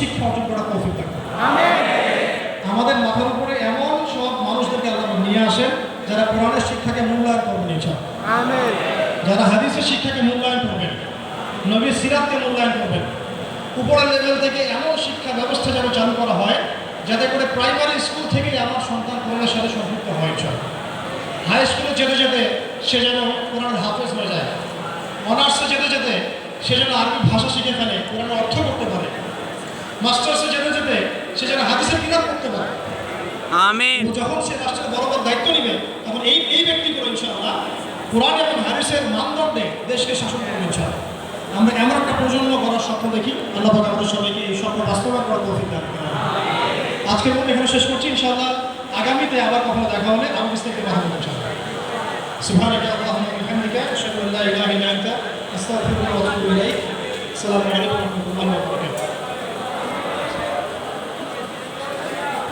শিক্ষা অর্জন করার তৌফিক দান করুন। আমাদের মাথার উপরে এমন সব মানুষদেরকে আল্লাহ নিয়ে আসেন যারা কোরআনের শিক্ষাকে মূল্যায়ন করবেন, ইনশাআল্লাহ যারা হাদিসের শিক্ষাকে মূল্যায়ন করবেন, নবীর সিরাতকে মূল্যায়ন করবেন। উপরের লেভেল থেকে এমন শিক্ষা ব্যবস্থা যেন চালু করা হয় যাতে করে প্রাইমারি স্কুল থেকেই আমার সন্তান কোরআনের সাথে সম্পৃক্ত হয়। হাই স্কুলে যেতে যেতে সে যেন কোরআনের হাফেজ হয়ে যায়, অনার্সে যেতে যেতে সে যেন আরবি ভাষা শিখে ফেলে, কোরআনের অর্থ করতে পারে, মাস্টার্সে যেতে যেতে সে যেন হাদিসের কিতাব করতে পারে। আমিন। যখন সে রাষ্ট্রের বড় দায়িত্ব নেবে তখন এই ব্যক্তিগুলো ইনশাআল্লাহ কোরআন এবং হাদিসের মানদণ্ডে দেশকে শাসন করবে ইনশাআল্লাহ। আমরা এমন একটা প্রজন্ম করার স্বপ্ন দেখি। আল্লাহ পাক আমাদের সবাইকে এই স্বপ্ন বাস্তবায়ন করার তৌফিক দান করুন। আজকের মধ্যে এখানে শেষ করছি ইনশাআল্লাহ। আগামীতে আবার কখনো দেখা হলে আরও বিস্তারিত কথা বলবো ইনশাআল্লাহ। সুবহানাকা আল্লাহুম্মা ওয়া বিহামদিকা আশহাদু আল্লা ইলাহা ইল্লা আনতা আস্তাগফিরুকা ওয়া আতুবু ইলাইক। আসসালামু আলাইকুম ওয়া রাহমাতুল্লাহি ওয়া বারাকাতুহু।